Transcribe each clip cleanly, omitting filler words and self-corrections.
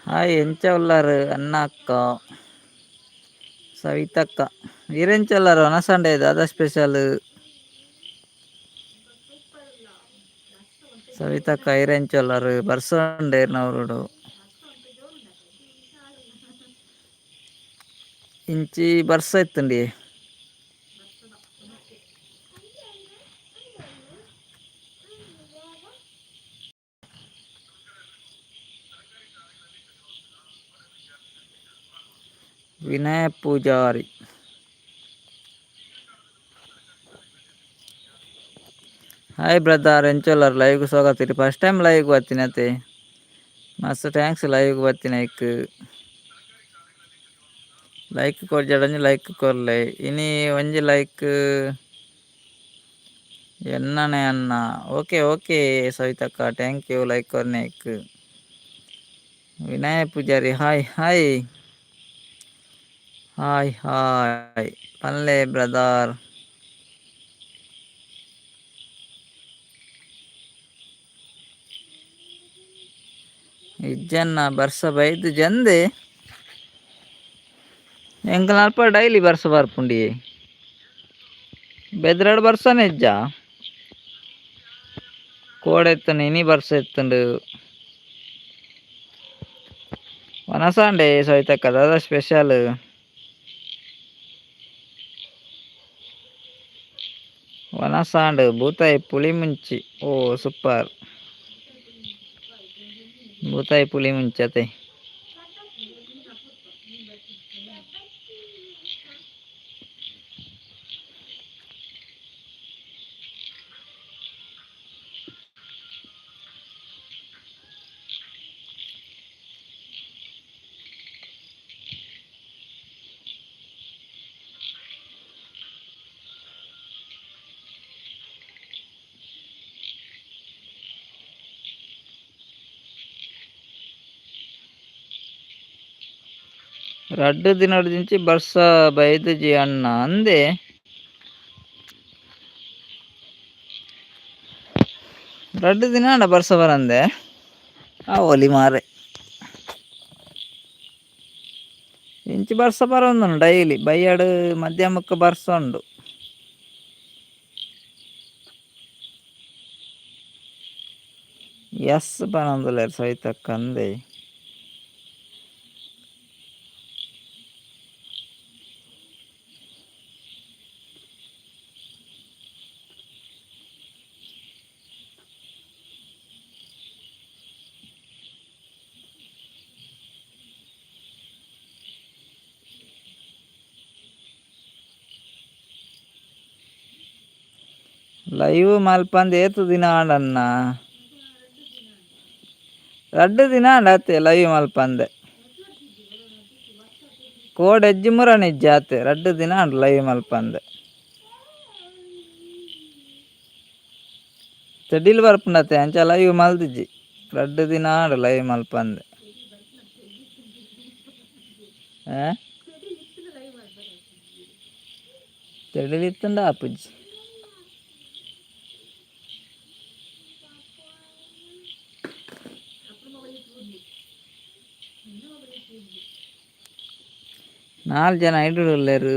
Hi ఎంచ అన్న అక్క సవితక్క ఈరెంచొల్లారు అనసండే దాదా special ಸವಿತಕ್ಕ ಐರೆಂಚೊಲ್ಲರು ಬರ್ಸೊಂಡೇರ್ನವರುಡು ಇಂಚಿ ಬರ್ಸ ಇತ್ತಂಡಿ ವಿನಯ ಪೂಜಾರಿ ಹಾಯ್ ಬ್ರದರ್ ಎಂಚೊಲ್ಲರು ಲೈವ್ಗೆ ಸ್ವಾಗತ ಫಸ್ಟ್ ಟೈಮ್ ಲೈವ್ಗೆ ಬರ್ತೀನತೆ ಮಸ್ತ್ ಥ್ಯಾಂಕ್ಸ್ ಲೈವ್ಗೆ ಬರ್ತೀನೈಕ್ ಲೈಕ್ ಕೊರ್ಜಾಡಂಜಿ ಲೈಕ್ ಕೊರ್ಲೆ ಇನಿ ಒಂಜಿ ಲೈಕ್ ಎನ್ನನೆ ಅನ್ನ ಓಕೆ ಓಕೆ ಸವಿತಕ್ಕ ಥ್ಯಾಂಕ್ ಯು ಲೈಕ್ ಕೊರ್ನೇಕ್ Vinaya Poojary hi hi hi hi ಪಲ್ಲೆ ಬ್ರದರ್ ಇಜ್ಜನ್ನ ಬರ್ಸ ಬೈದು ಜಂದೆ ಎಂಕಲ್ ಅಲ್ಪ ಡೈಲಿ ಬರ್ಸ ಬರ್ಪುಂಡಿ ಬೆದ್ರಾಡ್ ಬರ್ಸನೆ ಇಜ್ಜ ಕೋಡೆ ಎತ್ತನೆ ಇನಿ ಬರ್ಸ ಎತ್ತುಂಡು ವನಸಾಂಡೆ ಸವಿತಕ್ಕ ದಾದ ಸ್ಪೆಷಲ್ ವನಸಾಂಡ್ ಬೂತಾಯಿ ಪುಳಿ ಮುಂಚಿ ಓ ಸೂಪರ್ ಬೂತಾಯಿ ಪುಳಿ ಮುಂಚತೆ ರಡ್ಡು ದಿನದ ದಿಂಚಿ ಬರ್ಸ ಬೈದುಜಿ ಅಣ್ಣ ಅಂದೆ ರಡ್ಡು ದಿನ ಅಣ್ಣ ಬರ್ಸ ಬರಂದೆ ಆ ಒಲಿ ಮಾರೆ ಇಂಚಿ ಬರ್ಸ ಬರೋದು ಡೈಲಿ ಬೈಯಡು ಮಧ್ಯಾಹ್ನಕ್ಕೆ ಬರ್ಸ ಉಂಡು ಎಸ್ ಬರೋದಿಲ್ಲ ಸವಿತಕ್ಕ ಅಂದೆ ಲೈವ್ ಮಲ್ಪಂದು ಏತು ದಿನ ಆಂಡನ್ನ ರಡ್ಡು ದಿನ ಆಂಡತ್ತೆ ಲೈವ್ ಮಲ್ಪಂದೆ ಕೋಡ್ ಎಜ್ಜಿ ಮುರ ನಿಜ್ಜ ಆತೆ ರಡ್ಡು ದಿನ ಆಂಡು ಲೈವ್ ಮಲ್ಪಂದೆ ಚೆಡಿಲ್ ಬರ್ಪುಂಡತೆ ಅಂಚ ಲೈವ್ ಮಲ್ದಿಜ್ಜಿ ರಡ್ಡು ದಿನ ಆಂಡು ಲೈವ್ ಮಲ್ಪಂದೆ ಚೆಡಿಲಿತ್ತುಂಡ ಆಪುಜ್ಜಿ ನಾಲ್ಕು ಜನ ಹಿಡಿದುಳ್ಳರು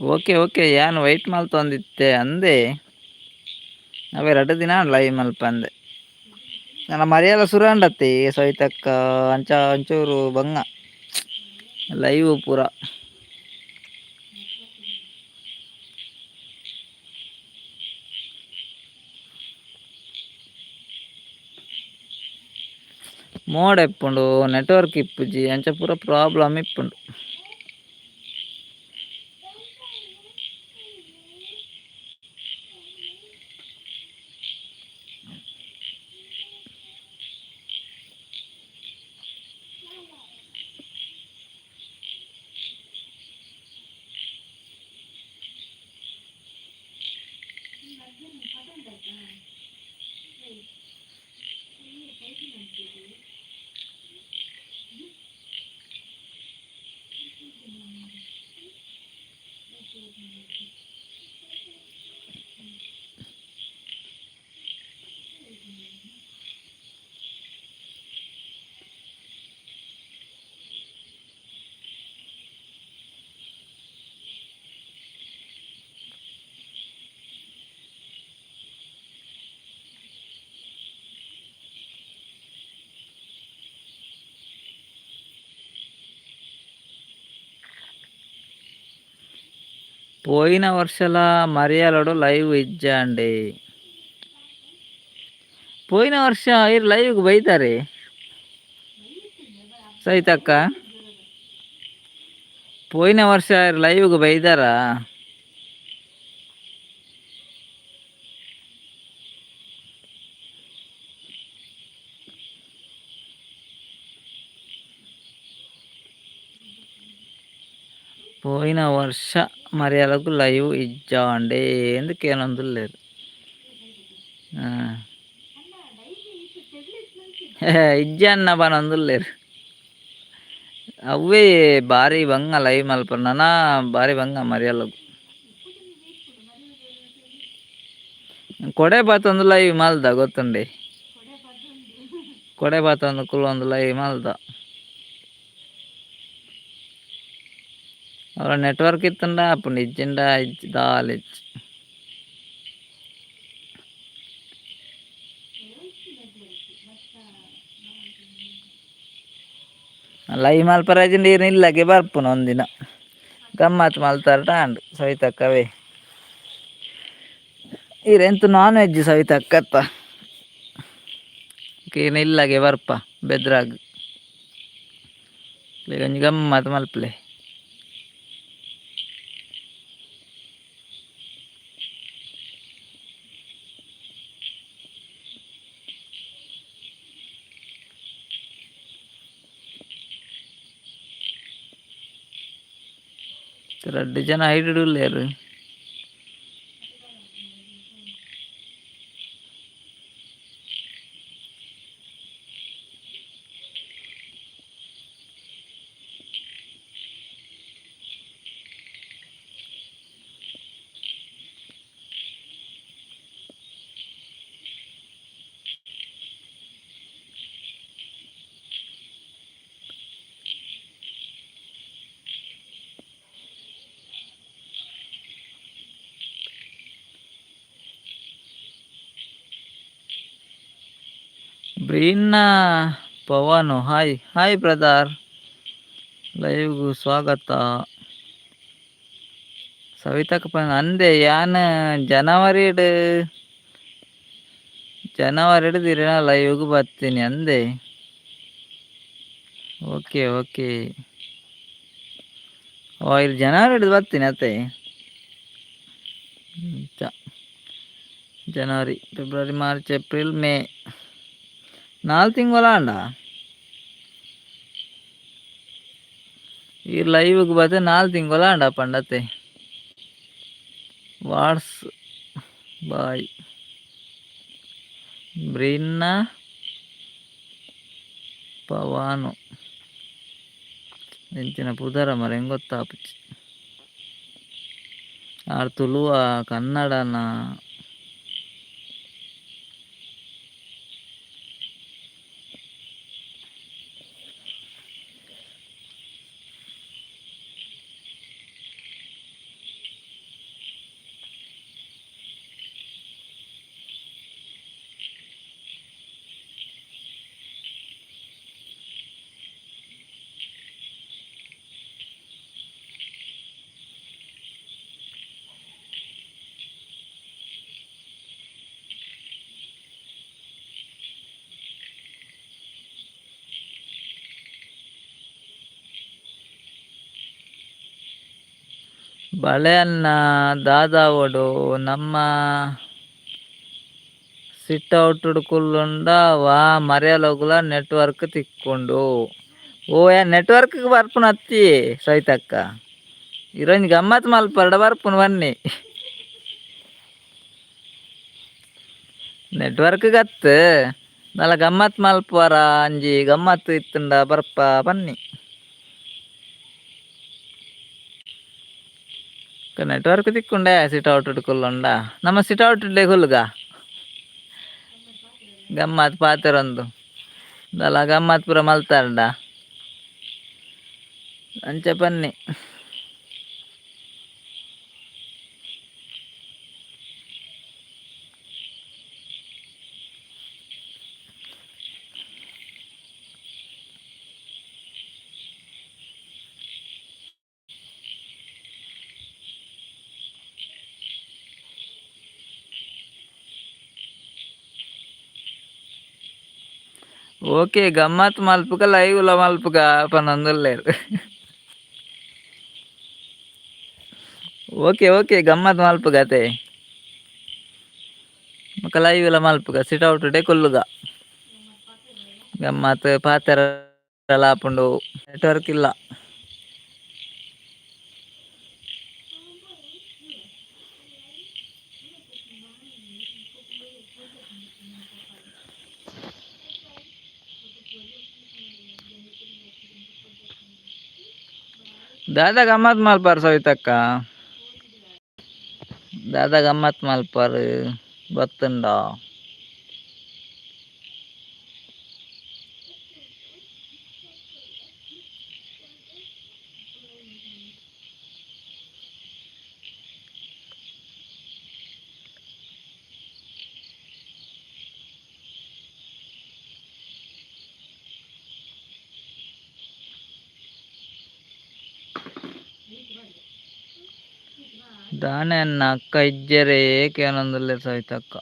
ಓಕೆ ಓಕೆ ಏನು ವೆಯ್ಟ್ ಮಲ್ತೊಂದಿತ್ತೆ ಅಂದೆ ಅವೇ ರಡ್ಡು ದಿನ ಲೈವ್ ಮಲ್ಪಂದೆ ನನ್ನ ಮರ್ಯಾದ ಸುರಾಂಡತ್ತೆ ಸವಿತಕ್ಕ ಅಂಚ ಒಂಚೂರು ಬಂಗ ಲೈವ್ ಪೂರ మోడ్ ఎప్పుడు నెట్వర్క్ ఇప్పుజి అంచ పూర ప్రాబ్లమ్ ఇప్పుడు. పోయిన ವರ್ಷಲ ಮರಿಯಾಲೋಡು ಲೈವ್ ಇಜ್ಜಾಂಡೆ. పోయిన ವರ್ಷ ಇರ್ ಲೈವ್ಗೆ ಬೈತಾರೆ ಸಹಿತಕ್ಕ. పోయిన ವರ್ಷ ಲೈವ್ಗೆ ಬೈದಾರ. పోయిన ವರ್ಷ మర్యాలకు లైవ్ ఇజ్జాండే ఎందుకేనందులేదు. ಇಜ್ಜಾನ್ನ ಬನೊಂದುಲ್ಲೇರು ಅವೇ ಭಾರಿ ಬಂಗ ಲೈವ್ ಮಲ್ಪ ನನ ಭಾರಿ ಬಂಗ ಮರಿಯಲ್ಲ ಕೊಡೆ ಬಾತೊಂದು ಲೈವ್ ಮಲ್ದ ಗೊತ್ತುಂಡೆ. ಕೊಡೆ ಬಾತೊಂದು ಕುಲ್ಲೊಂದು ಲೈವ್ ಮಲ್ದ ಅವರ ನೆಟ್ವರ್ಕ್ ಇತ್ತಂಡ ಅಪ್ಪುಂಡು ಇಜ್ಜಿಂಡ ಇಜ್ಜಿ ದಾಲಿಜ್ಜಿ ಲೈವ್ ಮಲ್ಪರಾಜಿಂದ ಏನು ಇಲ್ಲಗೆ ಬರ್ಪುನ ಒಂದಿನ ಗಮ್ಮತ್ ಮಲ್ತಾರ ಅಂಡು ಸವಿತಕ್ಕವೇ ಈರೆಂತು ನಾನ್ ವೆಜ್ ಸವಿತಕ್ಕತ್ತ ಏನು ಇಲ್ಲಗೆ ಬರ್ಪ ಬೆದ್ರಾಗ್ ಒಂಜಿ ಗಮ್ಮತ್ ಮಲ್ಪಲೆ. ರಡ್ಡು ಜನ ಐಡುಲ್ಲೇರು ಬ್ರೀನ್ನ ಪವನು ಹಾಯ್ ಹಾಯ್ ಬ್ರದರ್ ಲೈವ್ಗೂ ಸ್ವಾಗತ. ಸವಿತಕ್ಕ ಅಂದೆ ಯಾನ್ ಜನವರಿ ದಿನ ಲೈವ್ಗೆ ಬರ್ತೀನಿ ಅಂದೆ. ಓಕೆ ಓಕೆ ಇದು ಜನವರಿ ಬರ್ತೀನಿ ಅತ್ತೆ. January February March April May 4 ತಿಂಗಳ ಅಂಡ ಈ ಲೈವ್ಗೆ ಬರ್ತೆ 4 ತಿಂಗಳ ಅಂಡ ಪಂಡತೆ. ವಾಟ್ಸ್ ಬಾಯ್ ಬ್ರೀನ್ನ ಪವಾನು ಎಂಚಿನ ಪುದರ ಮರ ಹೆಂಗೆ ಗೊತ್ತಾಪುಚ್ಚಿ ಆರು ತುಳುವ ಕನ್ನಡನ ಬಳೆಯನ್ನ ದಾದಾವಡು ನಮ್ಮ ಸಿಟ್ಔಟ್ ಕುಲ್ಲುಂಡ ವಾ ಮರೆಯಲೊಗುಲ ನೆಟ್ವರ್ಕ್ ತಿಕ್ಕೊಂಡು ಓ ಯಾ ನೆಟ್ವರ್ಕ್ ಬರ್ಪುನ ಅತ್ತಿ ಸವಿತಕ್ಕ ಇರೊಂಜಿ ಗಮ್ಮತ್ ಮಲ್ಪರ್ಡ ಬರ್ಪುನು ಬನ್ನಿ ನೆಟ್ವರ್ಕ್ ಗತ್ತು ನಲ್ಲ ಗಮ್ಮತ್ ಮಲ್ಪುವರ ಅಂಜಿ ಗಮ್ಮತ್ ಇತ್ತುಂಡ ಬರ್ಪ ಬನ್ನಿ ನೆಟ್ವರ್ಕ್ ತಿಕ್ಕೊಂಡೆ ಸಿಟ್ಔಟ್ ಕುಲ್ಲುಂಡ ನಮ್ಮ ಸಿಟ್ಔಟ್ ಕುಲ್ಲುಗ ಗಮ್ಮತ್ ಪಾತೆರೊಂದು ದಲ ಗಮ್ಮತ್ ಪೂರ ಮಲ್ತಾಂಡ ಅಂಚೆ ಬನ್ನಿ. ಓಕೆ ಗಮ್ಮತ್ ಮಲ್ಪುಗ ಲೈವ್ಲ ಮಲ್ಪುಗ ಪನೊಂದುಲ್ಲೇರ್ ಓಕೆ ಗಮ್ಮತ್ ಮಲ್ಪುಗ ಅತೆ ಬೊಕ ಲೈವ್ಲ ಮಲ್ಪುಗ ಸಿಟ್ಔಟ್ ಡೆ ಕುಲ್ಲುಗ ಗಮ್ಮತ್ ಪಾತೆರ ಆಪುಂಡು ನೆಟ್ವರ್ಕ್ ಇಲ್ಲ. ದಾದಾ ಗಮ್ಮತ್ ಮಲ್ಪಾರ ಸವಿತಕ್ಕ ದಾದಾ ಗಮ್ಮತ್ ಮಲ್ಪಾರ ಗೊತ್ತುಂಡ ದಾನೆ ಅನ್ನ ಅಕ್ಕ ಇಜ್ಜೆರೆ ಕೇನೊಂದುಲ್ಲೆ ಸವಿತಕ್ಕ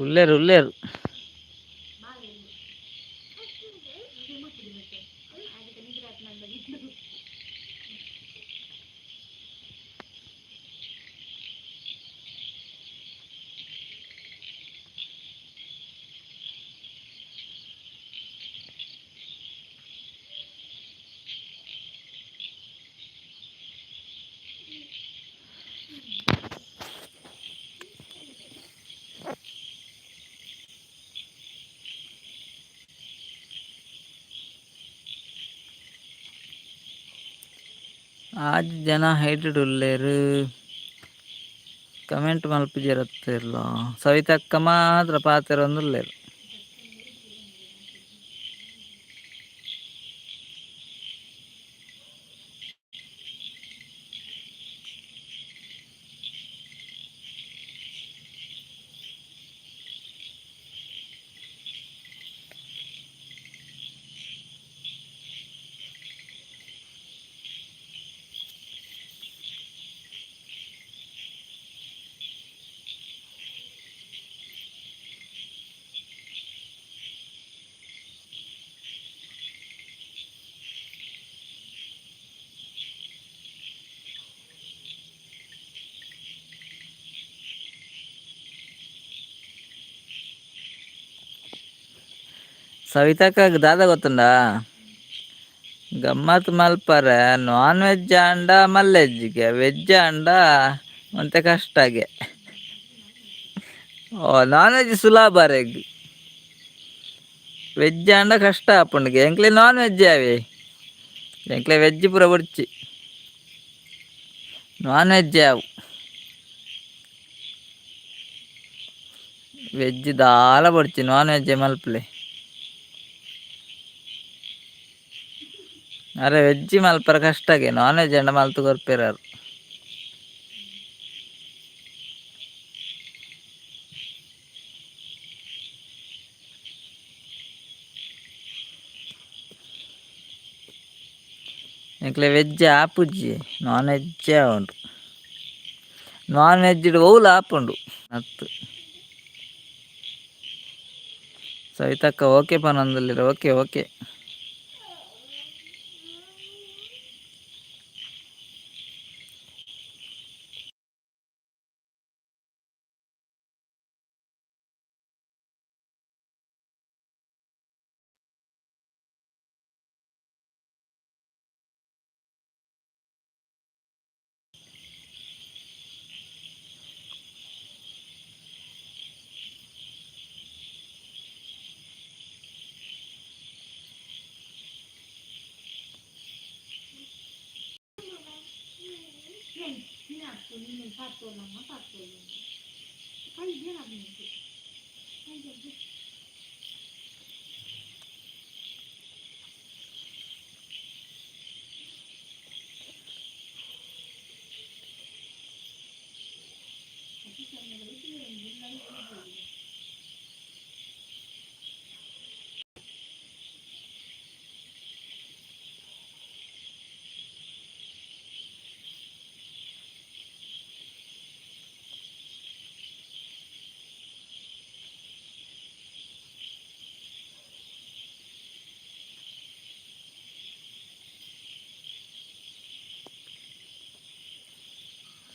ಉಲ್ಲೇರು ಆಜ್ ಜನ ಹೈಟೆಡ್ ಉಲ್ಲೇರು ಕಮೆಂಟ್ ಮಲ್ಪುಜೆರತ್ತಿರ್ಲ ಸವಿತಕ್ಕ ಮಾತ್ರ ಪಾತೆರೊಂದುಲ್ಲೇರು. ಸವಿತಕ್ಕ ದಾದ ಗೊತ್ತುಂಡ ಗಮ್ಮತ್ ಮಲ್ಪರೆ ನಾನ್ ವೆಜ್ ಆಂಡ ಮಲ್ಲೆಜ್ಜಿಗೆ ವೆಜ್ ಆಂಡ ಮತ್ತೆ ಕಷ್ಟಗೆ ಓ ನಾನ್ ವೆಜ್ ಸುಲಭ ರೆಗ್ ವೆಜ್ ಆಂಡ ಕಷ್ಟ ಆಪುಂಡಿಗೆ ಎಂಕ್ಲೆ ನಾನ್ ವೆಜ್ ಆವೆ ಎಂಕ್ಲೆ ವೆಜ್ ಪೂರ ಬುಡ್ಚಿ ನಾನ್ ವೆಜ್ ಆವು ವೆಜ್ ದಾಲ ಬುಡ್ಚಿ ನಾನ್ ವೆಜ್ ಮಲ್ಪಲೆ ಅರೆ ವೆಜ್ ಮಲ್ಪರ ಕಷ್ಟಗೆ ನಾನ್ ವೆಜ್ ಅಂಡ ಮಲ್ತು ಕೊರ್ಪೆರಾರು ಎಂಕ್ಲೆ ವೆಜ್ ಆಪುಜಿ ನಾನ್ ವೆಜ್ ಉಂಡು ನಾನ್ ವೆಜ್ ಓಲ್ ಆಪುಂಡು ಅತ್ತು ಸವಿತಕ್ಕ ಓಕೆ ಪನೊಂದುಲ್ಲೆರ್. Okay okay.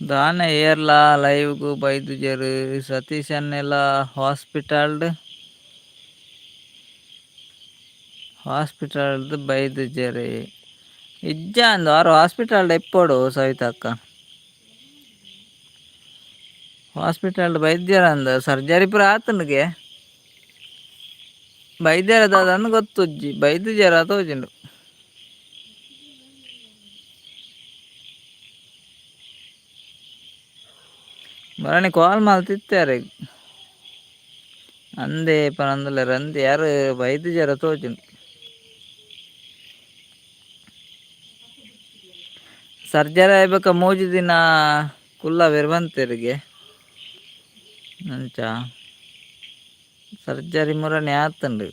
ದಾನ ಏರ್ಲ ಲೈವ್‌ಗು ಬೈದುಜೆರ್. ಸತೀಶ್ ಅನ್ನೆಲ ಹಾಸ್ಪಿಟಲ್‌ಡ್ ಬೈದುಜೆರ್. ಇಜ್ಜಾಂದ್ ಆರು ಹಾಸ್ಪಿಟಲ್‌ಡ್ ಎಪ್ಪೊಡು ಸವಿತಕ್ಕ. ಹಾಸ್ಪಿಟಲ್‌ಡ್ ಬೈದ್ಯರಂದ್ ಸರ್ಜರಿ ಪೂರ ಆತುಂಡ್‌ಗೆ. ಬೈದ್ಯರ ದಾದಾಂದ್ ಗೊತ್ತುಜ್ಜಿ, ಬೈದುಜೆರ ತೋಜುಂಡು. ಬರಣಿ ಕಾಲ್ ಮಲ್ತಿತ್ತೆರ್. ಅಂದೆ ಪನೊಂದುಲ್ಲೆರ್ ಅಂದೆ ಯಾರು ಬೈದುಜೆರ ತೋಜುಂಡು. ಸರ್ಜರಿ ಆಯ್ಬಕ್ಕ ಮೂಜಿ ದಿನ ಕುಲ್ಲವೆರ್ ಬಂತೆರ್ಗೆ ಅಂಚ ಸರ್ಜರಿ ಮುರಣೆ ಆತುಂಡು.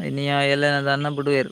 ಇನಿಯ ಎಲೆನ ದನ್ನ ಬುಡುವೆರ್.